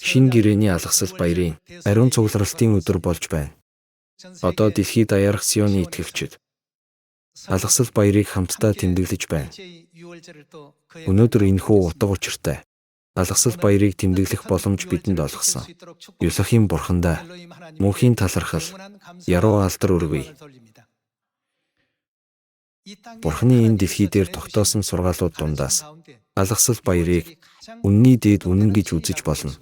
Шинэ гэрээний алгасал баярын ариун цугларалтын өдөр болж байна. Одоо дэлхийд даяарх Сионы итгэгчид алгасал баярыг хамтдаа тэмдэглэж байна. Өнөөдөр энэхүү утга учиртай алгасал баярыг тэмдэглэх боломж бидэнд олгосон. Юсахын бурхандаа мөнхийн талархал, яруу алдар өргөе. Бурханы энэ дэлхий дээр тогтоосон сургаалууд дундаас алгасал баярыг үнний дээд үнэн гэж үзэж болно.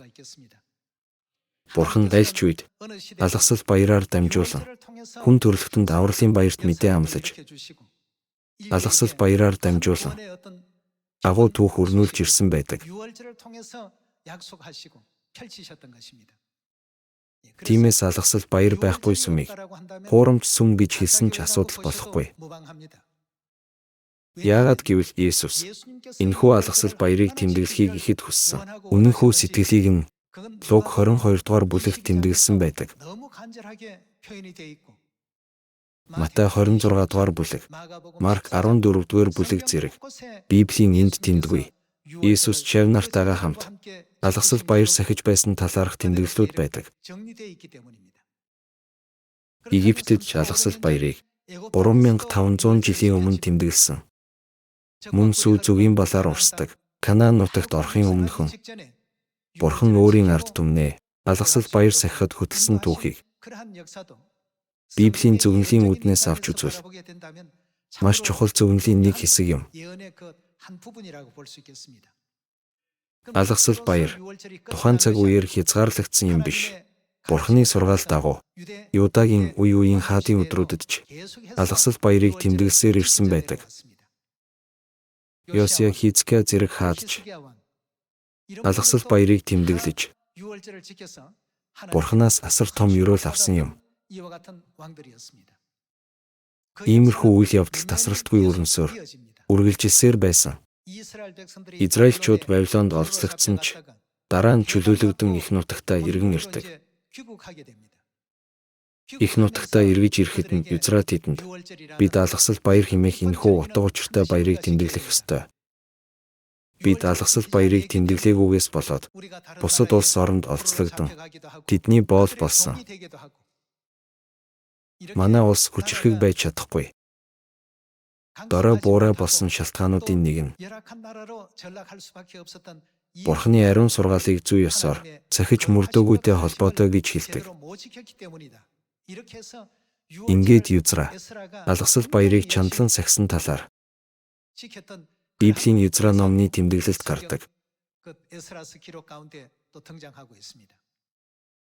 Бурхан аль ч үед алгасал баяраар дамжуулан хүн төрөлхтөнд авралын баярт мэдээ амлаж, алгасал баяраар дамжуулан агуу түүх өрнүүлж ирсэн байдаг. Тиймээс алгасал баяр байхгүй сүмийг хуурамч сүм гэж хэлсэн ч асуудал болохгүй. Яагаад гэвэл Есүс энэхүү алгасал баярыг тэмдэглэхийг ихэд хүссэн. Үнэнхүү сэтгэлийг нь Луг 22 дугаар бүлэгт тэмдэглэсэн байдаг. Матай 26 дугаар бүлэг, Марк 14 дугаар бүлэг зэрэг Библийн энд тэмдгүй. Есүс чав нартайгаа хамт алгасал баяр сахиж байсан талаарх тэмдэглэлүүд байдаг. Египтэд ч алгасал баярыг 3500 жилийн өмнө тэмдэглэсэн. Мөн сүү зүгийн балаар урсдаг Канаан нутагт орохын өмнөхөн Бурхан өөрийн ард түмнээ алгасал баяр сахихад хөтлсөн түүхийг Библийн зөвнөлийн үднээс авч үзвэл маш чухал зөвнөлийн нэг хэсэг юм. Алгасал баяр тухайн цаг үеэр хязгаарлагдсан юм биш. Бурханы сургаал дагуу Юдагийн үе үеийн хаадын өдрүүдэд ч алгасал баярыг тэмдэглэсээр ирсэн байдаг. Йосия, Хизкия зэрэг хаадч алгасал баярыг тэмдэглэж Бурханаас асар том ёроол авсан юм. Иймэрхүү үйл явдал тасралтгүй өрнөсөөр үргэлжилсээр байсан. Израильчууд Бабилонд олзлогдсон ч дараа нь чөлөөлөгдөн их нутагтаа эргэн ирдэг. Их нутагтаа эргэж ирэхэд нь Юзрат тэдэнд бид алгасал баяр хэмээх энэхүү утга учиртай баярыг тэмдэглэх ёстой. Бид алгасал баярыг тэмдэглээгүйгээс болоод бусад улс оронд олзлогдсон тэдний боол болсон. Манай улс хүчрхэг байж чадахгүй. Дорой буурай болсон шалтгаануудын нэг нь Бурханы ариун сургаалыг зүй ёсоор цахиж мөрдөөгүйтэй холбоотой гэж хэлдэг. Ингээд Юзра алгасал баярыг чандлан сахисан талаар Библийн Юзра номны тэмдэглэлд гардаг.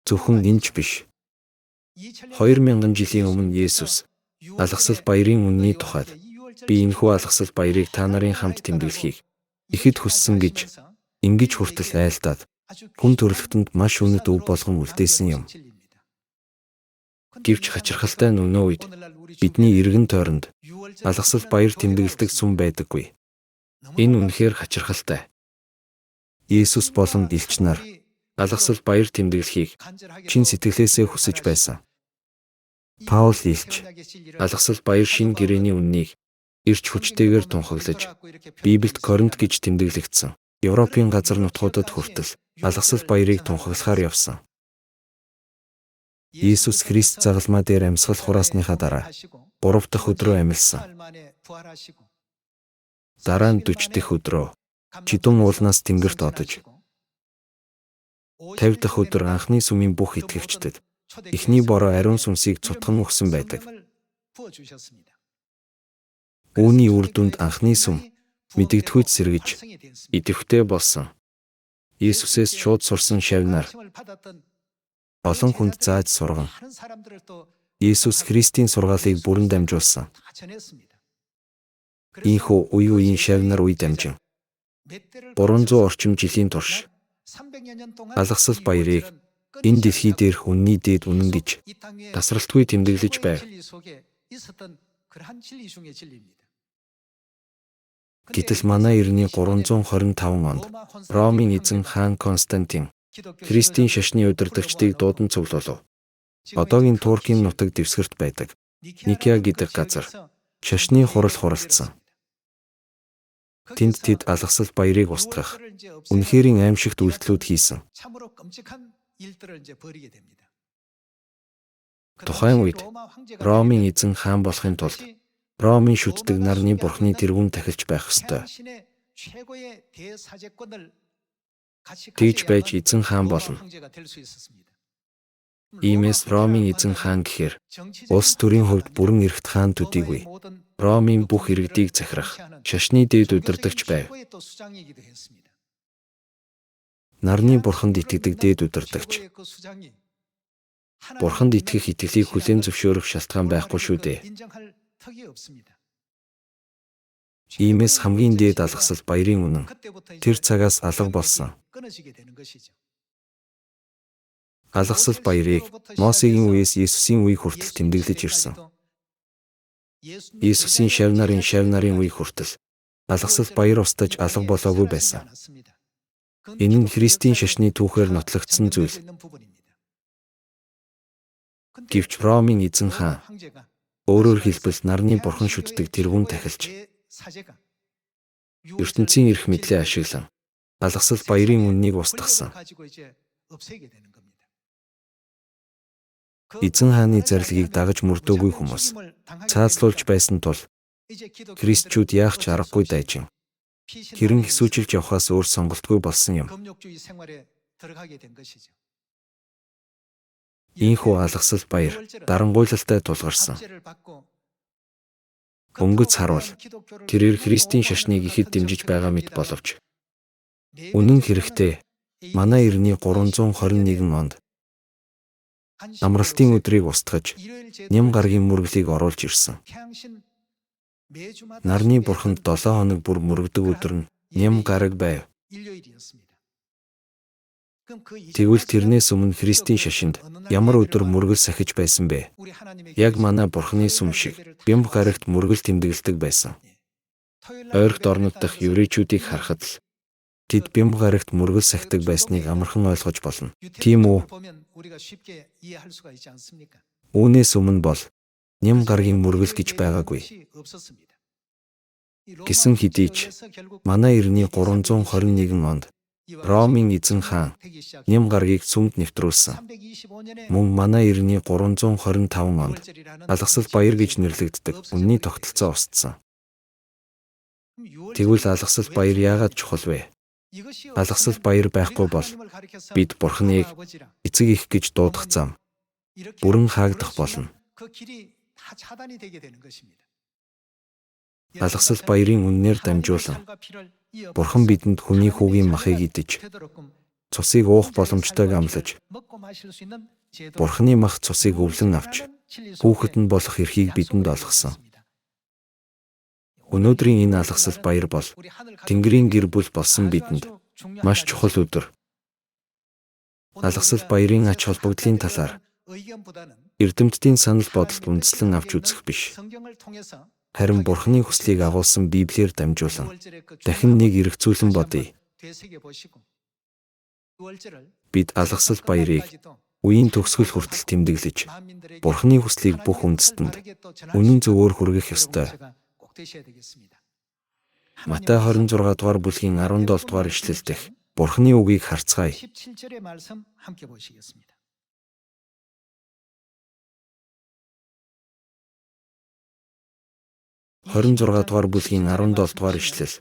Зөвхөн энэ ч биш. 2000 жилийн өмнө Есүс алгасал баярын үнний тухайд би энэхүү алгасал баярыг та нарын хамт тэмдэглэхийг ихэд хүссэн гэж ингэж хүртэл айлдаад хүн төрөлхтөнд маш үнэт өв болгон үлдээсэн юм. Гэвч хачирхалтай нь өнөө үед бидний эргэн тойронд алгасал баяр тэмдэглэдэг сүм байдаггүй. Энэ үнэхээр хачирхалтай. Есүс болон элч нар алгасал баяр тэмдэглэхийг чин сэтгэлээсээ хүсэж байсан. Паул элч алгасал баяр шинэ гэрээний үннийг эрч хүчтэйгээр тунхаглаж Библиэд Коринт гэж тэмдэглэгдсэн Европын газар нутгуудад хүртэл алгасал баярыг тунхаглахаар явсан. Иесус Христ загалмаа дээр амьсгал хураасныхаа дараа 3 дахь өдрөө амилсан. Дараа нь 40 дахь өдрөө чидүн уулнаас тэнгэрт одож 50 дахь өдөр анхны сүмийн бүх итгэгчдэд эхний бороо ариун сүнсийг цутган өгсөн байдаг. Үүний үр дүнд анхны сүм мэдэгдэхүйд сэргэж идэвхтэй болсон. Иесусээс шууд сурсан шавнаар олон хүнд зааж сурган Иесус Христийн сургаалыг бүрэн дамжуулсан. Ийхүү үе үеийн шавнар үе дамжин 300 орчим жилийн турш алгасал баярыг энэ дэлхий дээрх үнний дээд үнэн гэж тасралтгүй тэмдэглэж байв. Гэтэл манай эртний 325 онд Ромын эзэн хаан Константин Христийн шашны удирдагчдыг дуудан цуглуулав. Одоогийн Туркийн нутаг дэвсгэрт байдаг Никеа гэдэг газар шашны хурал хуралдсан. Тэнд тэд алгасал баярыг устгах үнэхэрийн аимшигт үйлдэлүүд хийсэн. Тухайн үед Ромын эзэн хаан болохын тулд Ромын шүтдэг нарны бурхны тэргүүн тахилч байх ёстой. Тэгж байж эзэн хаан болно. Иймээс Ромын эзэн хаан гэхээр улс төрийн хувьд бүрэн эрхт хаан төдийгүй Ромын бүх иргэдийг захирах шашны дээд удирдагч байв. Нарны бурханд итгэдэг дээд удирдагч. Бурханд итгэх итгэлийг хүлээн зөвшөөрөх шалтгаан байхгүй шүү дээ. Иймээс хамгийн дээд алгасал баярын үнэн тэр цагаас алга болсон. Алгасал баярыг Мосегийн үеэс Есүсийн үеиг хүртэл тэмдэглэж ирсэн. Есүсийн шавь нарын үеиг хүртэл алгасал баяр устж алга болоогүй байсан. Энэ нь Христийн шашны түүхээр нотлогдсон зүйл. Гэвч Ромын эзэн хаан өөрөөр хэлбэл нарны бурхан шүтдэг тэргүүн тахилч ертөнцийн эрх мэдлээ ашиглан алгасал баярын үннийг устгасан. Эзэн хааны зарилгийг дагаж мөрдөөгүй хүмүүс цаазлуулж байсан тул Христчүүд яах ч аргагүй дайжин хэрэн хэсүүжилж явхаас өөр сонголтгүй болсон юм. Ийхүү алгасал баяр дарангуйлалтай тулгарсан. Өнгөц харуул тэрээр Христийн шашныг ихэд дэмжиж байгаа мэт боловч үнэн хэрэгтээ манай эртний 321 онд амралтын өдрийг устгаж ням гарагийн мөрөглийг оруулж ирсэн. Нарны бурханд 7 хоног бүр мөрөгдөг өдөр нь ням гараг байв. Тэгвэл тэрнээс өмнө Христийн шашинд ямар өдөр мөргөл сахиж байсан бэ? Яг манай бурханы сүм шиг бямб гарагт мөргөл тэмдэглэдэг байсан. Ойрогт орнод дахь еврейчүүдийг харахад л тэд бямб гарагт мөргөл сахидаг байсныг амархан ойлгож болно. Тийм үү? Үүнээс өмнө бол ням гарагийн мөргөл гэж байгаагүй. Гэсэн хэдий ч манай эртний 321 онд Ромын эзэн хаан ням гарагийг сүмд нэвтрүүлсэн. Мөн манай эртний 325 онд алгасал баяр гэж нэрлэгддэг үнний тогтолцоо устсан. Тэгвэл алгасал баяр яагаад чухал вэ? Алгасал баяр байхгүй бол бид бурхныг эцэг их гэж дуудах зам бүрэн хаагдах болно. Алгасал баярын үннээр дамжуулан Бурхан бидэнд хүний хүүгийн махыг идэж, цусыг уух боломжтойг амлаж, Бурханы мах цусыг өвлөн авч, хүүхэд нь болох эрхийг бидэнд олгосон. Өнөөдрийн энэ алгасал баяр бол Тэнгэрийн гэр бүл болсон бидэнд маш чухал өдөр. Алгасал баярын ач холбогдлын талаар эрдэмтдийн санал бодолд үндэслэн авч үзэх биш. Харин Бурханы хүслийг агуулсан Библиэр дамжуулан дахин нэг эргцүүлэн бодъё. Бид алгасал баярыг үеийн төгсгөл хүртэл тэмдэглэж, Бурханы хүслийг бүх үндэстэнд үнэн зөвөөр хүргэх ёстой. Матай 26 дугаар бүлгийн 17 дугаар ишлэл дэх Бурханы үгийг харцгаая. 26 дугаар бүлгийн 17 дугаар ишлэл.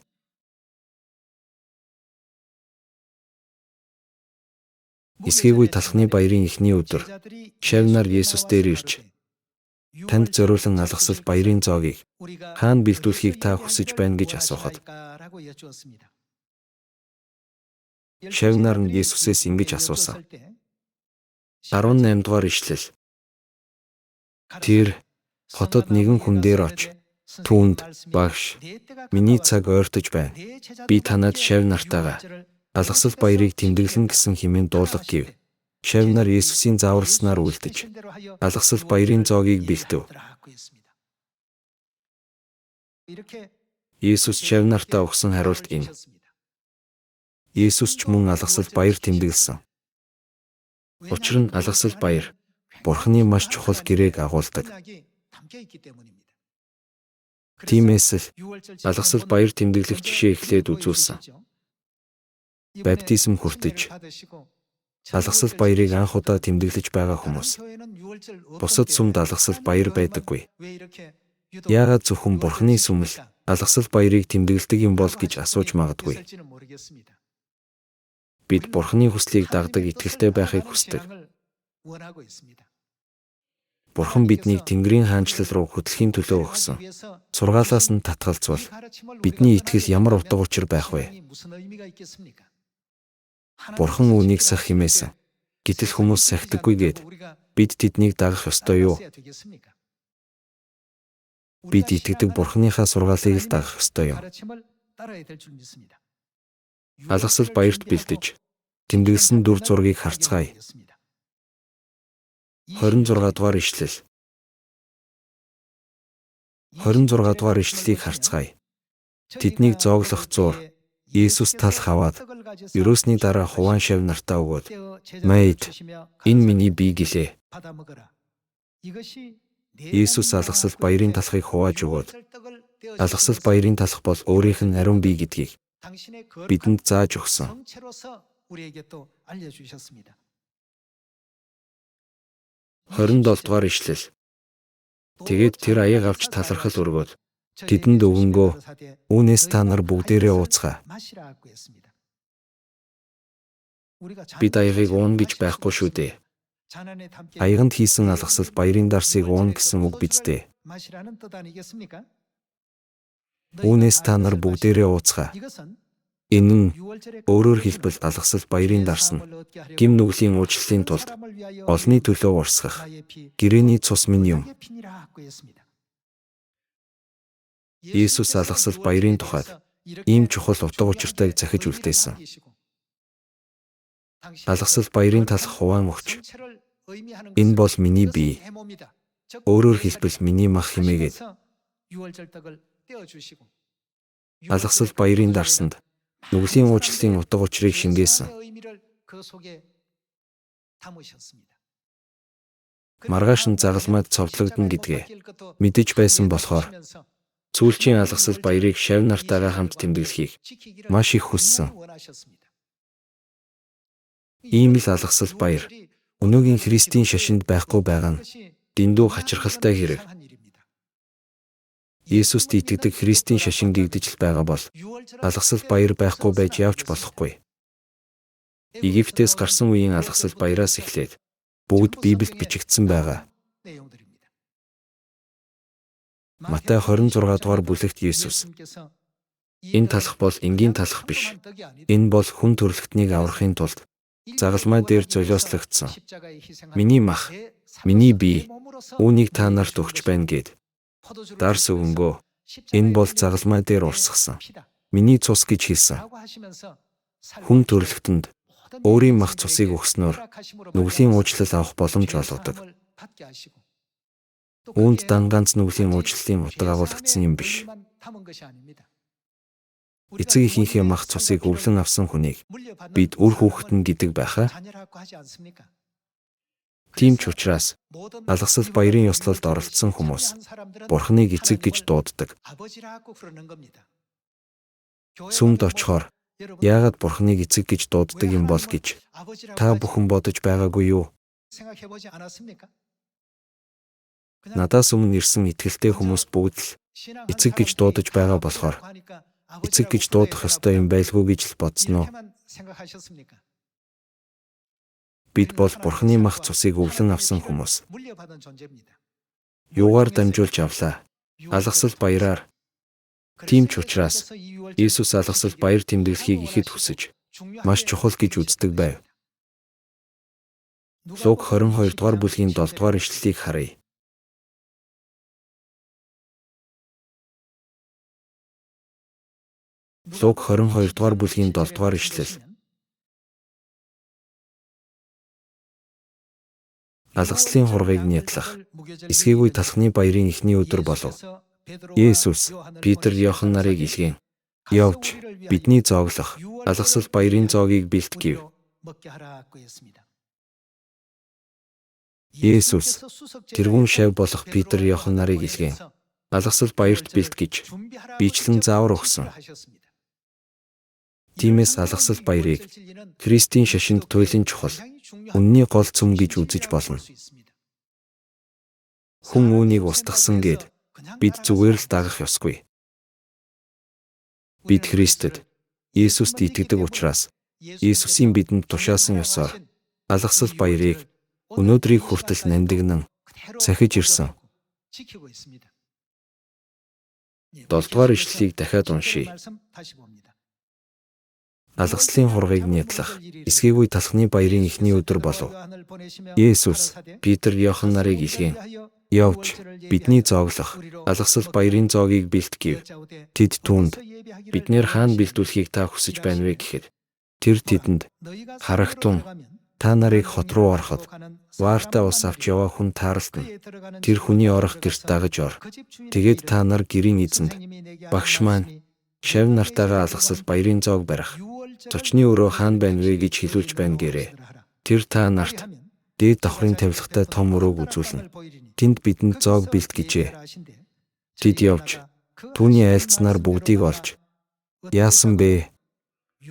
Эсгээгүй талхны баярын эхний өдөр шавь нар Есүс дээр ирж танд зориулсан алгасал баярын зоогийг хаана бэлдүүлэхийг та хүсэж байна гэж асуухад шавь нар нь Есүсээс ингэж асуусан. 18 дугаар ишлэл. Тэр хотод нэгэн хүн дээр очив. Түүнд багш, миний цаг ойртож байна. Би танад шавь нартайгаа алгасал баярыг тэмдэглэн гэсэн хэмээн дуулга гэв. Шавь нар Есүсийн зааварснаар үлдэж алгасал баярын зоогийг бэлдэв. Есүс шавь нартаа өгсөн хариулт энэ. Есүс ч мөн алгасал баяр тэмдэглэсэн. Учир нь алгасал баяр Бурханы маш чухал гэрээг агуулдаг. Тиймээс л алгасал баяр тэмдэглэх жишээ эхлээд үзүүлсэн. Баптизм хүртэж алгасал баярыг анх удаа тэмдэглэж байгаа хүмүүс бусад сүмд алгасал баяр байдаггүй. Яагаад зөвхөн Бурхны сүм л алгасал баярыг тэмдэглэдэг юм бол гэж асууж магадгүй. Бид Бурхны хүслийг дагдаг итгэлтэй байхыг хүсдэг. Бурхан биднийг Тэнгэрийн хаанчлал руу хөтлөхийн төлөө өгсөн сургаалаас нь татгалзвал бидний итгэл ямар утга учир байх вэ? Бурхан үүнийг сах хэмээсэн. Гэтэл хүмүүс сахидаггүй гээд бид тэднийг дагах ёстой юу? Бид итгэдэг Бурханыхаа сургаалыг л дагах ёстой юм. Алгасал баярт бэлдэж тэмдэглэсэн дүр зургийг харцгаая. 26 дугаар ишлэл. 26 дугаар ишлэлийг харцгаая. Тэднийг зооглох зуур Иесус талх аваад ерөөсний дараа хуваан шав нартаа өгөөд "Мэйд, энэ миний бие" гэлээ. Иесус алгасал баярын талхыг хувааж өгөөд алгасал баярын талх бол өөрийнх нь ариун бие гэдгийг бидэнд зааж өгсөн. 27 дугаар ишлэл. Тэгээд тэр аяг авч талархал өргөөд тэдэнд өгөнгөө "Үүнээс та нар бүгдээрээ ууцгаа. Бид аягыг уун гэж байхгүй шүү дээ. Аяганд хийсэн алгасал баярын дарсыг уун гэсэн үг биз дээ. Үүнээс та нар бүгдээрээ ууцгаа." Энэ нь өөрөөр хэлбэл алгасал баярын дарс нь гим нүглийн уучлалын тулд олны төлөө урсгах гэрээний цус минь юм. Иесус алгасал баярын тухайд ийм чухал утга учиртайг захиж үлдээсэн. Алгасал баярын талх хуваан өгч "Энэ бол миний бие. Өөрөөр хэлбэл миний мах" хэмээгээд алгасал баярын дарсанд нүглийн уучлалын утга учирыг шингээсэн. Маргааш нь загалмайд цовдлогдно гэдгээ мэдэж байсан болохоор сүүлчийн алгасал баярыг шав нартайгаа хамт тэмдэглэхийг маш их хүссэн. Ийм л алгасал баяр өнөөгийн Христийн шашинд байхгүй байгаа нь дэндүү хачирхалтай хэрэг. Иесуст итгэдэг Христийн шашин гэгдэж л байгаа бол алгасал баяр байхгүй байж явж болохгүй. Египтээс гарсан үеийн алгасал баяраас эхлээд бүгд Библиэд бичигдсэн байгаа. Матай 26 дугаар бүлэгт Иесус "Энэ талх бол энгийн талх биш. Энэ бол хүн төрлөختнийг аврахын тулд загалмай дээр золиослогдсон миний мах, миний бие, үүнийг та нарт өгч байна" гэд дарс өгөнгөө "Энэ бол загалмай дээр урсгасан миний цус" гэж хэлсэн. Хүн төрлөختөнд өөрийн мах цусыг өгснөөр нүглийн уучлал авах боломж олгодог. Үүнд дан ганц нүглийн уучлалын утга агуулгдсан юм биш. Эцэг эхийнхээ мах цусыг өвлөн авсан хүнийг бид үр хүүхэд нь гэдэг байхаа. Тийм ч учраас алгасал баярын ёслолд оролцсон хүмүүс Бурхныг эцэг гэж дууддаг. Сүмд очихоор яагаад Бурхныг эцэг гэж дууддаг юм бол гэж та бүхэн бодож байгаагүй юу? Надаас өмнө ирсэн итгэлтэй хүмүүс бүгд л эцэг гэж дуудаж байгаа болохоор эцэг гэж дуудах ёстой юм байлгүй гэж л бодсноо. Бид бол Бурхны мах цусыг өвлөн авсан хүмүүс. Юугаар дамжуулж авлаа? Алгасал баяраар. Тийм ч учраас Иесус алгасал баяр тэмдэглэхийг ихэд хүсэж маш чухал гэж үздэг байв. Луг 22 дугаар бүлгийн 7 дугаар ишлэлийг харъя. Луг 22 дугаар бүлгийн 7 дугаар ишлэл. Алгаслын хургийг нятлах эсгээгүй талхны баярын эхний өдөр болов. Иесус Петр Иохан нарыг илгээн "Явж бидний зооглох алгасал баярын зоогийг бэлт" гэв. Иесус тэрүүн шав болох Петр Иохан нарыг илгээн алгасал баярт бэлтгэж биечлэн заавар өгсөн. Тиймээс алгасал баярыг Христийн шашинд туйлын чухал, үнний гол цөм гэж үзэж болно. Хүн үүнийг устгасан гэд бид зүгээр л дагах ёсгүй. Бид Христэд, Иесуст итгэдэг учраас Иесусийн бидэнд тушаасан ёсоор алгасал баярыг өнөөдрийг хүртэл нандинан сахиж ирсэн. 7-р ишлэлийг дахиад уншийе. Алгаслын хургийг нятлах эсгээгүй талхны баярын эхний өдөр болов. Есүс Питер Иохан нарыг илгээн явж бидний зооглох алгасал баярын зоогийг бэлтгэв. Тэд түүнд биднэр хаана бэлдүүлэхийг та хүсэж байна вэ гэхэд тэр тэдэнд харагтун та нарыг хот руу ороход ваартай ус авч яваа хүн таарлтна. Тэр хүний орох гэрт дагаж ор. Тэгээд та нар гэрийн эзэнд багш маань шав нартайгаа алгасал баярын зоог барих. Зочны өрөө хаана байна вэ гэж хэлүүлж байна гэрээ. Тэр та нарт дээд давхрын тавилгатай том өрөөг үзүүлнэ. Тэнд бидэнд зоог бэлтгэжээ. Тэд явж түүний айлцнаар бүгдийг олж яасан бэ?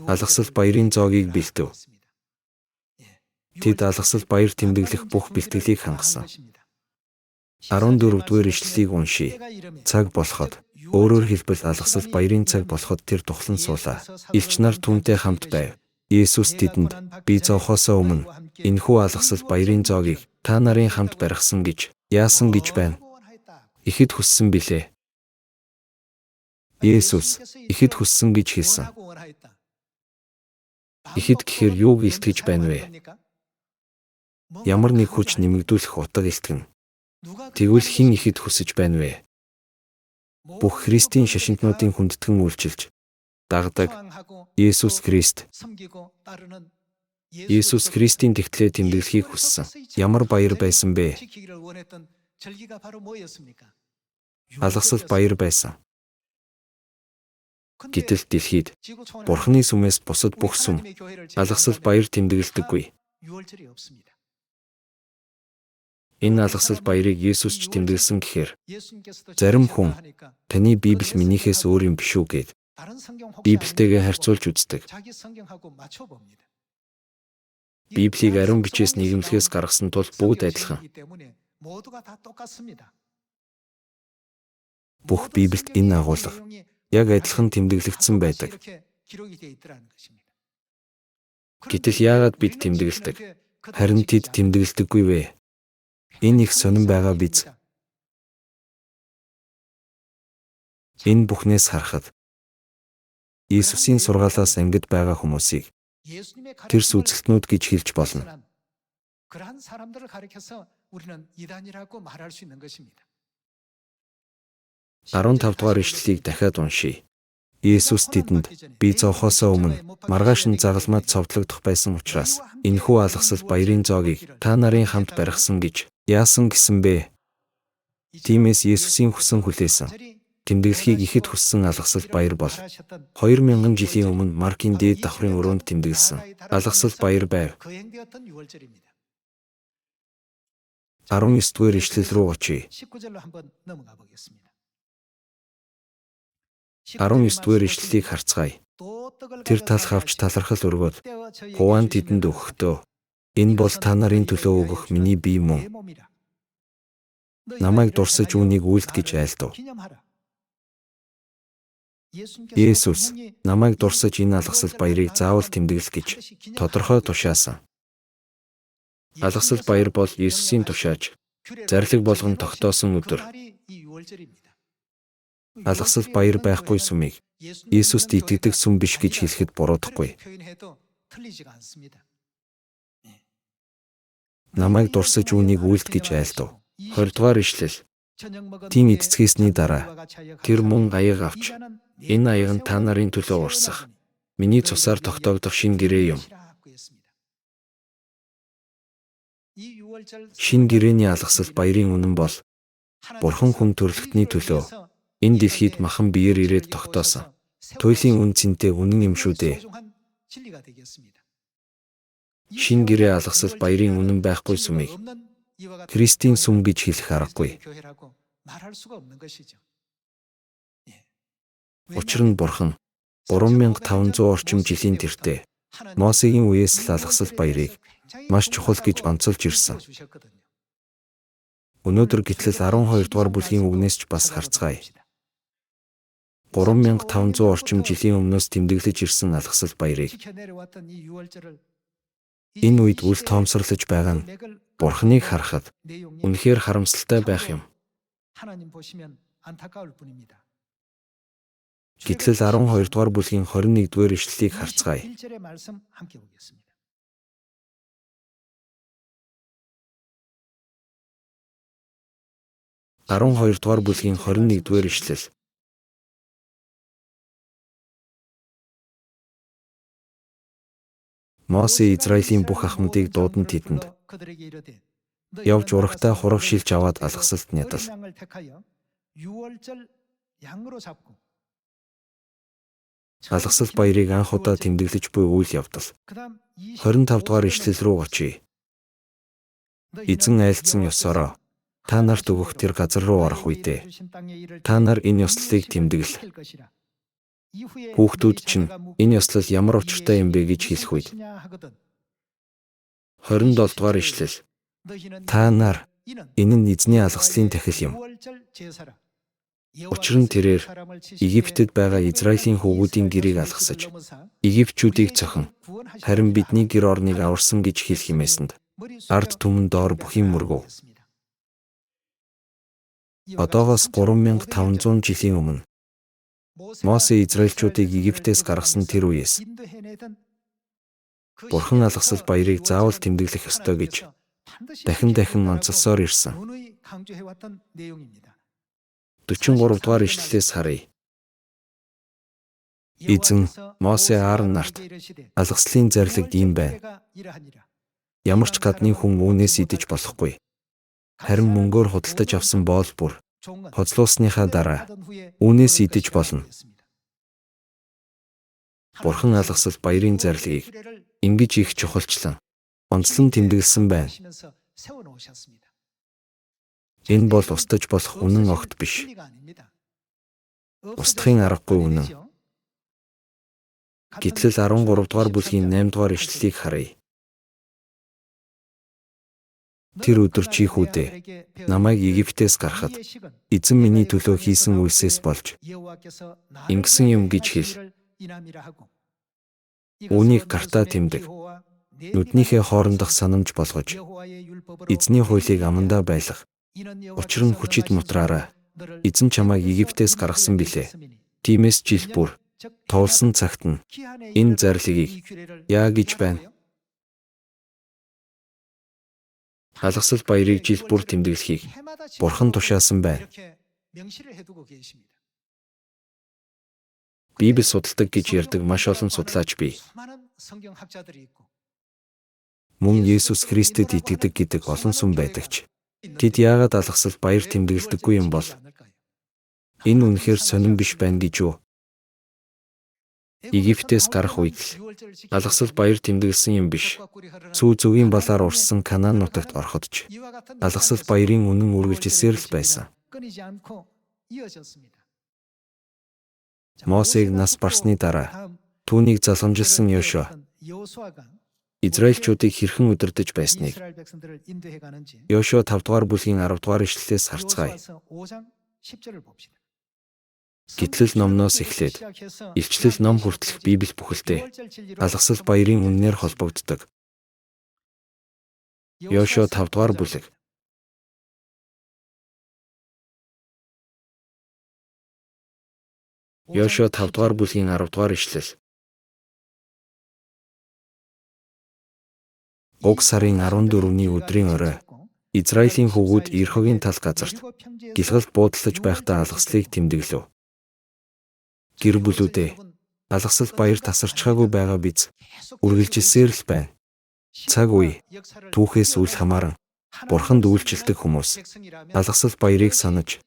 Алгасал баярын зоогийг бэлтгэв. Тэд алгасал баяр тэмдэглэх бүх бэлтгэлийг хангасан. 14-р ишлэлийг уншийе. Цаг болоход өөрөөр хэлбэл алгасал баярын цаг болоход тэр тухлан суулаа. Илч нар түүнтэй хамт байв. Иесус тэдэнд би зовхосоо өмнө энэхүү алгасал баярын зоогийг та нарын хамт барихсан гэж яасан гэж байна. Ихэд хүссэн билээ. Иесус ихэд хүссэн гэж хэлсэн. Ихэд гэхээр юуг илтгэж байна вэ? Ямар нэг хүч нэмэгдүүлэх утга илтгэн. Тэгвэл хэн ихэд хүсэж байна вэ? Бүх Христийн шашинтнуудын хүндэтгэн үйлчилж дагдаг Иесус Христ. Иесус Христийн тэгтлээ тэмдэглэхийг хүссэн. Ямар баяр байсан бэ? Алгасал баяр байсан. Гэтэл дэлхийд Бурхны сүмээс бусад бүх сүм алгасал баяр тэмдэглэдэггүй. Энэ алгасал баярыг Иесус ч тэмдэглэсэн гэхээр зарим хүн таны Библи минийхээс өөр юм биш үү гэд Библитэйгээ харьцуулж үздэг. Библийг ариун бичээс нийгэмлэхээс гаргасан тул бүгд адилхан. Бүх Библиэд энэ агуулга яг адилхан тэмдэглэгдсэн байдаг. Гэтэл яагаад бид тэмдэглэдэг? Харин тэд тэмдэглэдэггүй вэ? Энэ их сонирн байгаа биз? Энэ бүхнээс харахад Иесусийн сургаалаас ангид байгаа хүмүүсийг тэр сүзэлтнүүд гэж хэлж болно. 15-р ишлэлийг дахиад уншийе. Иесус тэдэнд би зовхосоо өмнө маргааш нь загалмаад цовдлогдох байсан учраас энэхүү алгасал баярын зоогийг та нарын хамт барихсан гэж яасан гэсэн бэ? Тиймээс Иесусийн хүссэн хүлээсэн тэмдэглэхийг ихэд хүссэн алгасал баяр бол 2000 жилийн өмнө Маркийн дээд давхрын өрөөнд тэмдэглэсэн алгасал баяр байв. 19-р ишлэл рүү очие. 19-р ишлэлийг харцгаая. Тэр талх авч талархал өргөөд Хуан тэдэнд өгөхдөө энэ бол та нарын төлөө өгөх миний бие мөн. Намайг дурсаж үүнийг үйлдэж айлдав. Иесус намайг дурсаж энэ алгасал баярыг заавал тэмдэглэх гэж тодорхой тушаасан. Алгасал баяр бол Иесусийн тушааж зарлиг болгон тогтоосон өдөр. Алгасал баяр байхгүй сүмийг Иесуст итгэдэг сүм биш гэж хэлэхэд буруудахгүй. Намайг дурсаж үүнийг үйлдэж айлдав. 20-р ишлэл. Тийм эцгээсний дараа тэр мөн аяг авч энэ аяг нь та нарын төлөө урсах миний цусаар тогтоогдох шинэ гэрээ юм. Шинэ гэрээний алгасал баярын үнэн бол Бурхан хүн төрлөختний төлөө энэ дэлхийд махан биеэр ирээд тогтоосон туйлын үн цэнтэй үнэн юм шүү дээ. Шинэ гэрээ алгасал баярын үнэн байхгүй сүмийг Христийн сүм гэж хэлэх аргагүй. Учир нь Бурхан 3500 орчим жилийн тэртээ Мосегийн үеэс л алгасал баярыг маш чухал гэж онцолж ирсэн. Өнөөдөр гэтэл 12 дугаар бүлгийн үгнээс ч бас харцгаая. 3500 орчим жилийн өмнөөс тэмдэглэж ирсэн алгасал баярыг энэ үед үл тоомсорлож байгаа нь Бурханыг харахад үнэхээр харамсалтай байх юм. Гэтэл 12 дугаар бүлгийн 21 дугаар ишлэлийг харцгаая. 12 дугаар бүлгийн 21 дугаар ишлэл. Мосе Израилийн бүх ахмадыг дуудан тэдэнд явж урагтаа хурав шилж аваад алгасалд нядал. Алгасал баярыг анх удаа тэмдэглэж буй үйл явдал. 25 дугаар ишлэл рүү очие. Эзэн айлдсан ёсороо та нарт өгөх тэр газар руу орох үедээ та нар энэ ёслолыг тэмдэглэл. Хүүхдүүд чинь энэ ёслол ямар учиртай юм бэ гэж хэлэх үед 27 дугаар ишлэл. Та нар энэ нь эзний алгаслын тахил юм. Учир нь тэрээр Египтэд байгаа Израилийн хүүгүүдийн гэрийг алгасаж Египчүүдийг цохин харин бидний гэр орныг аварсан гэж хэлэх юмэсэнд ард түмэн доор бүхийн мөргөв. Одоогоос 3500 жилийн өмнө Мосе Израильчүүдийг Египтээс гаргасан тэр үеэс Бурхан алгасал баярыг заавал тэмдэглэх ёстой гэж дахин онцолсоор ирсэн. 43 дугаар ишлэлээс харъя. Эзэн Мосе Аарон нарт алгаслын зарлиг ийм байна. Ямар ч гадны хүн үүнээс идэж болохгүй. Харин мөнгөөр худалдаж авсан боол бүр хоцлуулсныхаа дараа үүнээс идэж болно. Бурхан алгасал баярын зарлигийг ингэж их чухалчлан онцлон тэмдэглэсэн байна. Энэ бол устдаж болох үнэн огт биш. Устдахын аргагүй үнэн. Гэтэл 13 дугаар бүлгийн 8 дугаар ишлэлийг харъя. Тэр өдөр чи хүүдээ намайг Египтээс гаргахад эзэн миний төлөө хийсэн үйлсээс болж ингэсэн юм гэж хэл. Үүнийг гартаа тэмдэг. Нүднийхээ хоорондох санамж болгож эзний хуулийг амандаа байлгах. Учир нь хүчит мутраараа эзэн чамайг Египтээс гаргасан билээ. Тиймээс жил бүр туулсан цагт нь энэ зарлигийг яа гэж байна. Алгасал баярыг жил бүр тэмдэглэхийг Бурхан тушаасан байна. Библи судалдаг гэж ярьдаг маш олон судлаач бий. Мөн Есүс Христэд итгэдэг гэдэг олон сүм байдагч. Тэд яагаад алгасал баяр тэмдэглэдэггүй юм бол? Энэ үнэхээр сонирн биш байна гэж юу? Египтээс гарах үед алгасал баяр тэмдэглэсэн юм биш. Сүү зүгийн балаар урссан Канаан нутагт ороход ч алгасал баярын үнэн үргэлжилсээр л байсан. Мосег нас барсны дараа түүнийг залгамжилсан Йошуа Израильчүүдийг хэрхэн удирдах байсныг Йошуа 5 дугаар бүлгийн 10 дугаар ишлэлээс харцгаая. Гитлэл номноос эхлээд илчлэл ном хүртэлх Библи бүхэлдээ алгасал баярын үннээр холбогддог. Йошуа 5 дугаар бүлэг. Йошуа 5 дугаар бүлгийн 10 дугаар ишлэл. Уг сарын 14-ний өдрийн орой Израилийн хүүгүүд Ирхогийн тал газарт гэлгалт буудалж байхдаа алгаслыг тэмдэглэв. Гэр бүлүүдээ алгасал баяр тасарчхаагүй байгаа биз үргэлжилсээр л байна. Цаг үе түүхээс үл хамааран Бурханд үйлчлдэг хүмүүс алгасал баярыг санаж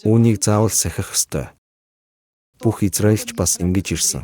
үүнийг заавал сахих ёстой. Бүх Израильч бас ингэж ирсэн.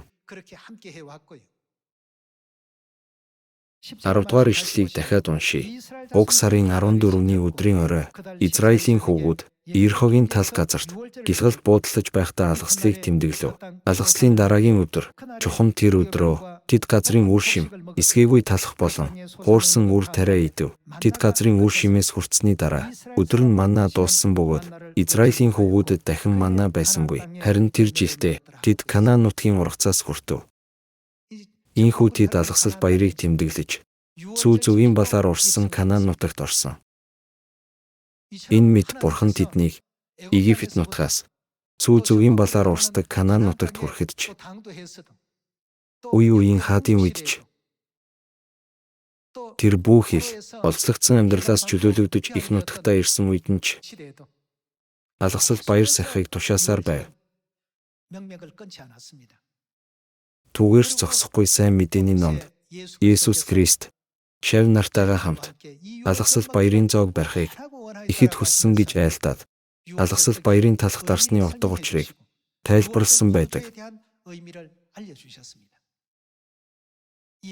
10 дугаар ишлэлийг дахиад уншийе. Уг сарын 14-ний өдрийн орой Израилийн хүүгүүд Иерихогийн тал газарт гэлгалт буудалж байхдаа алгаслыг тэмдэглэв. Алгаслын дараагийн өдөр чухам тэр өдрөө тэд газрын үр шим эсгээгүй талах болон хуурсан үр тариа идэв. Тэд газрын үр шимээс хүртсэний дараа өдөр нь манна дууссан бөгөөд Израилийн хүүгүүдэд дахин манна байсангүй. Харин тэр жилдээ тэд Канаан нутгийн ургацаас хүртэв. Ийхүү тэд алгасал баярыг тэмдэглэж зүү зүгийн балаар урссан Канаан нутагт орсон. Энэ мэд Бурхан тэднийг Египет нутгаас зүү зүгийн балаар урсдаг Канаан нутагт хүрэхэд үе үеийн хаадын үед тэр бүх хил олзлогдсон амьдралаас чөлөөлөгдөж их нутагтаа ирсэн үед нь алгасал баяр сахихыг тушаасаар байв. Түгээрч зогсохгүй сайн мэдээний номд Есүс Христ шав нартайгаа хамт алгасал баярын зоог барихыг ихэд хүссэн гэж айлдаад алгасал баярын талах дарсны утга учирыг тайлбарласан байдаг.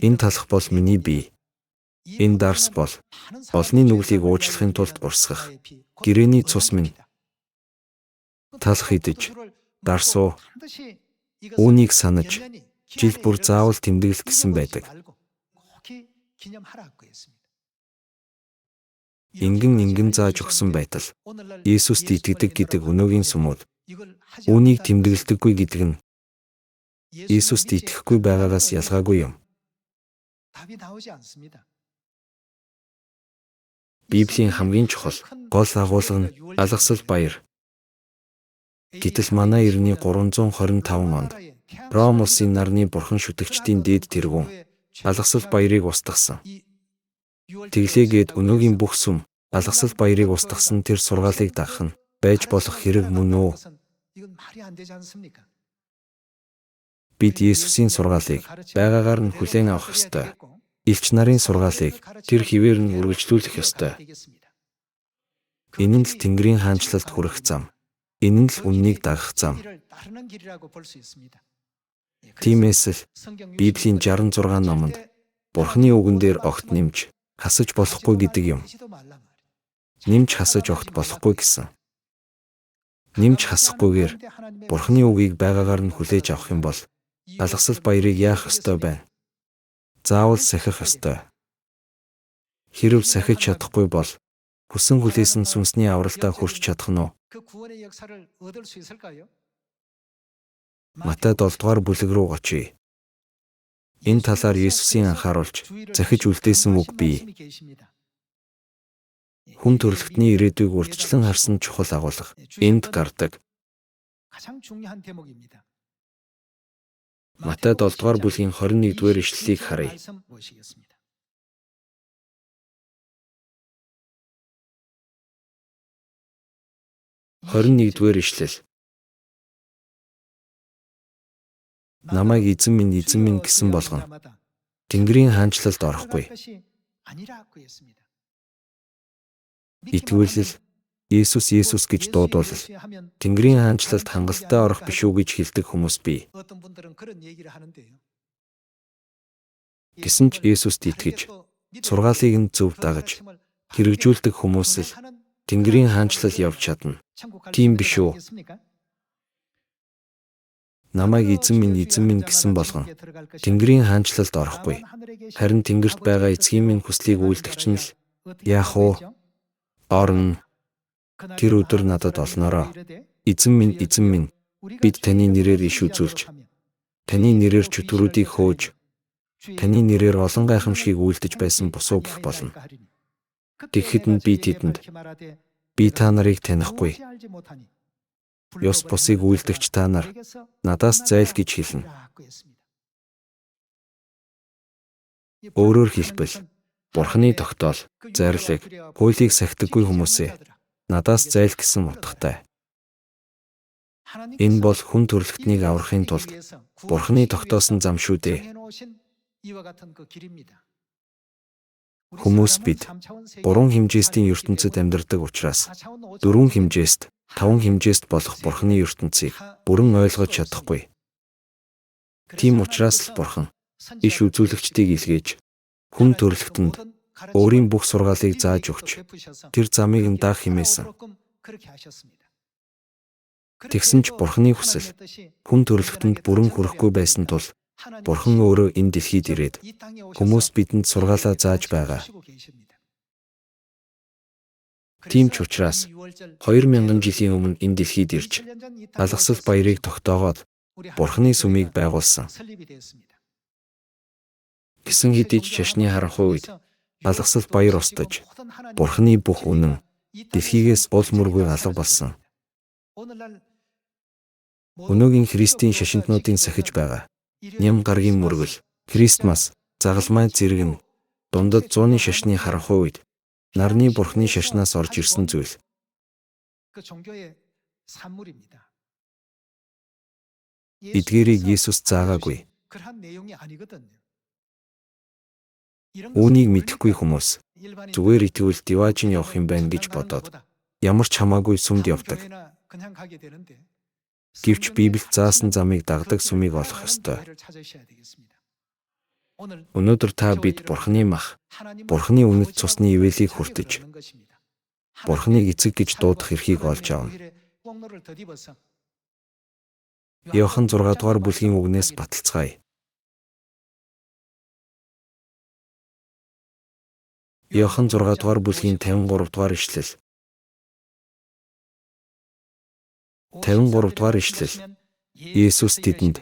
Энэ талах бол миний бие. Энэ дарс бол олны нүглийг уучлахын тулд урсгах гэрээний цус минь. Талах идэж, дарсуу, үүнийг санаж, жил бүр заавал тэмдэглэх гэсэн байдаг. Ингэн зааж өгсөн байтал Есүст итгэдэг гэдэг өнөөгийн сүмүүд үүнийг тэмдэглэдэггүй гэдэг нь Есүст итгэхгүй байгаагаас ялгаагүй юм. Библийн хамгийн чухал гол агуулга нь алгасал баяр. Гэтэл манай эртний 325 онд Ром улсын нарны бурхан шүтэгчдийн дээд тэргүүн алгасал баярыг устгасан. Тэглээгээд өнөөгийн бүх сүм алгасал баярыг устгасан тэр сургаалыг дагах нь байж болох хэрэг мөн үү? Бид Есүсийн сургаалыг байгаагаар нь хүлээн авах ёстой. Илч нарын сургаалыг тэр хിവэр нь үргэлжлүүлэх ёстой. Энэ нь л Тэнгэрийн хаанчлалд хүрэх зам. Энэ нь л үннийг дагах зам. Тиймээс л Библийн 66 номонд Бурханы үгэн дээр огт нэмж хасаж болохгүй гэдэг юм. Нэмж хасаж огт болохгүй гэсэн. Нэмж хасахгүйгээр Бурханы үгийг байгаагаар нь хүлээж авах юм бол алгасал баярыг яах ёстой байна? Заавал сахих ёстой. Хэрв сахиж чадахгүй бол хүсэн хүлээсэн сүнсний авралтаа хүрч чадах нь уу? Матай 7 дугаар бүлэг рүү очие. Энэ талаар Есүсийн анхааруулж захиж үлдээсэн үг бий. Хүн төрөлхтний ирээдүйг урьдчилан харсан чухал агуулга энд гардаг. Матай 7 дугаар бүлгийн 21-р ишлэлийг харъя. Хорин-нэгдүгээр ишлэл. Намайг эзэн минь гэсэн болгон Тэнгэрийн хаанчлалд орохгүй. Итгүүлэл Есүс гэж дуудвал Тэнгэрийн хаанчлалд хангалттай орох биш үү гэж хэлдэг хүмүүс бий. Гэсэн ч Есүст итгэж, сургаалыг нь зөв дагаж, хэрэгжүүлдэг хүмүүс л Тэнгэрийн хаанчлал явж чадна. Тийм биш үү? Намайг эзэн минь гэсэн болгон Тэнгэрийн хаанчлалд орохгүй. Харин Тэнгэрт байгаа эцгийн минь хүслийг үйлдэгч нь л яах вэ? Орно. Тэр өдөр надад олноороо. Эзэн минь, бид таны нэрээр иш үзүүлж, таны нэрээр чөтгөрүүдийг хөөж, таны нэрээр олон гайхамшигыг үйлдэж байсан босуу гэх болно. Тэгэхэд нь би тэдэнд би та нарыг танихгүй. Ёс бусыг үйлдэгч та нар надаас зайл гэж хэлнэ. Өөрөөр хэлбэл Бурханы тогтоол, зарлиг, хуулийг сахидаггүй хүмүүсээ надаас зайл гэсэн утгатай. Энэ бол хүн төрөлхтнийг аврахын тулд Бурханы тогтоосон зам шүү дээ. Хүмүүс бид 3 хэмжээстийн ертөнцид амьдардаг учраас 4 хэмжээст, 5 хэмжээст болох Бурханы ертөнцийг бүрэн ойлгож чадахгүй. Тийм учраас л Бурхан иш үзүүлэгчдийг илгээж хүн төрөлхтөнд өөрийн бүх сургаалыг зааж өгч тэр замыг нь даах хэмээсэн. Тэгсэн ч Бурханы хүсэл хүн төрөлхтөнд бүрэн хүрэхгүй байсан тул Бурхан өөрөө энэ дэлхийд ирээд хүмүүс бидэнд сургаалаа зааж байгаа. Тийм ч учраас 2000 жилийн өмнө энэ дэлхийд ирж алгасал баярыг тогтоогоод Бурханы сүмийг байгуулсан. Гэсэн хэдий ч шашны харанхуй үед алгасал баяр устж Бурханы бүх үнэн дэлхийгээс ул мөргүй алга болсон. Өнөөгийн Христийн шашинтнуудын сахиж байгаа ням гаргийн мөргөл, Христмас, загалмай зэрэг нь дундад 100-ны шашны харанхуй үед нарны Бурханы шашнаас орж ирсэн зүйл. Эдгээрийг Есүс заагаагүй. Үүнийг мэдэхгүй хүмүүс зүгээр итгэвэл диваажин явах юм байна гэж бодоод ямар ч хамаагүй сүмд явдаг. Гэвч Библиэд заасан замыг дагдаг сүмийг олох ёстой. Өнөөдөр та бид Бурханы мах, Бурханы үнэт цусны ивэлийг хүртэж, Бурханыг эцэг гэж дуудах эрхийг олж авна. Иохан 6 дугаар бүлгийн үгнээс баталцгаая. Иохан 6 дугаар бүлгийн 53 дугаар ишлэл. 53 дугаар ишлэл. Есүс тэдэнд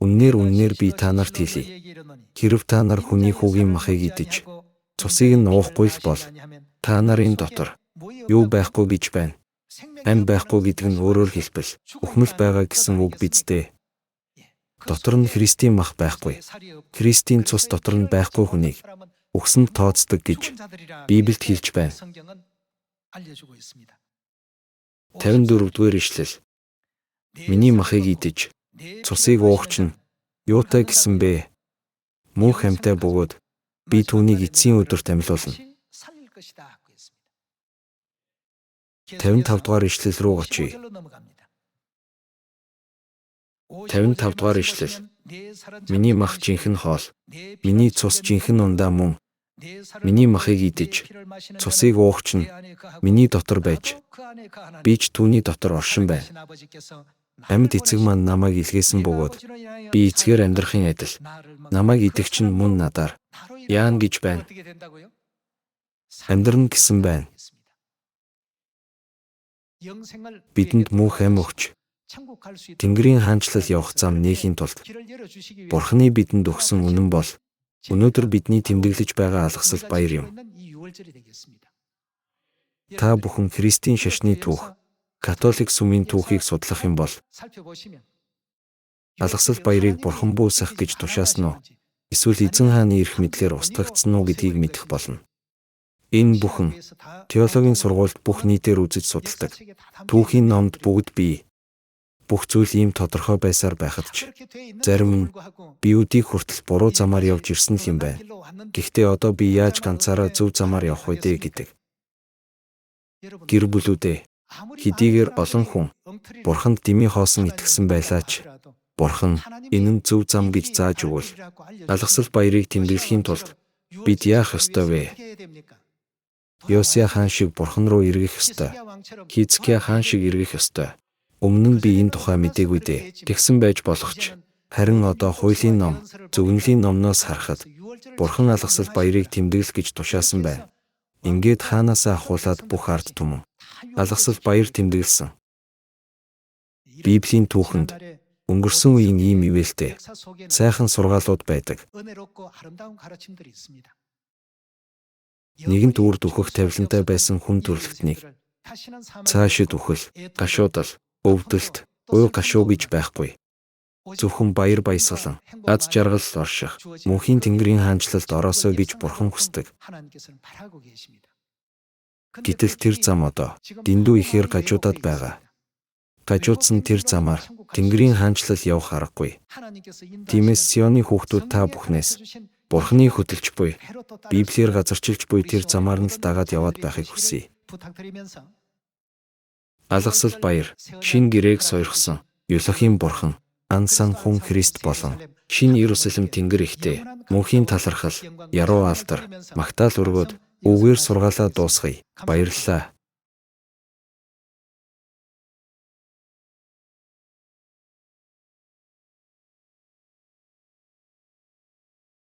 үннээр би та нарт хэлье. Хэрв та нар хүний хүүгийн махыг идэж цусыг нь уухгүй л бол та нарын дотор юу байхгүй гэж байна. Ам байхгүй гэдэг нь өөрөөр хэлбэл үхмэл байгаа гэсэн үг биз дээ. Дотор нь Христийн мах байхгүй. Христийн цус дотор нь байхгүй хүнийг үхсэнд тооцдог гэж Библиэд хэлж байна. 54 дугаар ишлэл. Миний махыг идэж цусыг уугч нь юутай гэсэн бэ? Мөнх амьтаа бөгөөд би түүнийг эцсийн өдөрт амьлуулна. 55 дугаар ишлэл рүү очие. 55 дугаар ишлэл. Миний мах жинхэнэ хоол, миний цус жинхэнэ ундаа мөн. Миний махыг идэж цусыг уугч нь миний дотор байж би ч түүний дотор оршин байна. Амьд эцэг маань намайг илгээсэн бөгөөд би эцгээр амьдрахын адил намайг идэгч нь мөн надаар яан гэж байна. Амьдрна гэсэн байна. Бидэнд мөнх ам өгч Тэнгэрийн хаанчлал явах зам нээхийн тулд Бурханы бидэнд өгсөн үнэн бол өнөөдөр бидний тэмдэглэж байгаа алгасал баяр юм. Та бүхэн Христийн шашны түүх, Католик сүмийн түүхийг судлах юм бол алгасал баярыг Бурхан буусгах гэж тушаасан уу? Эсвэл эзэн хааны эрх мэдлэр устгагдсан уу гэдгийг мэдэх болно. Энэ бүхэн теологийн сургуульд бүх нийтээр үзэж судалдаг. Түүхийн номд бүгд бий. Бүх зүйл ийм тодорхой байсаар байхад ч зарим нь биеүдийг хүртэл буруу замаар явж ирсэн юм байна. Гэхдээ одоо би яаж ганцаараа зөв замаар явах вэ гэдэг. Гэр бүлүүдээ хэдийгээр олон хүн Бурханд дэмий хоосон итгэсэн байлаач Бурхан энэ нь зөв зам гэж зааж өгвөл алгасал баярыг тэмдэглэхийн тулд бид яах ёстой вэ? Йосия хаан шиг Бурхан руу эргэх ёстой. Хизкия хаан шиг эргэх ёстой. Өмнө нь би энэ тухай мэдээгүй дээ. Тэгсэн байж болох ч харин одоо хуулийн ном, зөвнөлийн номноос харахад Бурхан алгасал баярыг тэмдэглэх гэж тушаасан байна. Ингээд хаанаасаа ахуулаад бүх ард түмэн алгасал баяр тэмдэглэсэн. Библийн түүхэнд өнгөрсөн үеийн ийм ивэлтэй сайхан сургаалууд байдаг. Нэгэнт үрд өөхөх тавилантай байсан хүн төрөлхтнийг цаашид үхэл, гашуудал, өвдөлт, уй гашуу гэж байхгүй. Зөвхөн баяр баясгалан, аз жаргал орших, мөнхийн Тэнгэрийн хаанчлалд ороосоо гэж Бурхан хүсдэг. Гэтэл тэр зам одоо дэндүү ихээр гажуудаад байгаа. Гажуудсан тэр замаар Тэнгэрийн хаанчлал явах аргагүй. Тиймээс Сионы хүүхдүүд та бүхнээс Бурханы хөдөлж буй, Библиэр газарчилж буй тэр замаар нь л дагаад яваад байхыг хүсье. Алгасал баяр, шинэ гэрээг сойрхсон, Елохим Бурхан, ансан хүн Христ болон шинэ Иерусалим Тэнгэр ихтэй, мөнхийн талархал, яруу алдар, магтаал өргөөд үгээр сургаалаа дуусгая. Баярлалаа.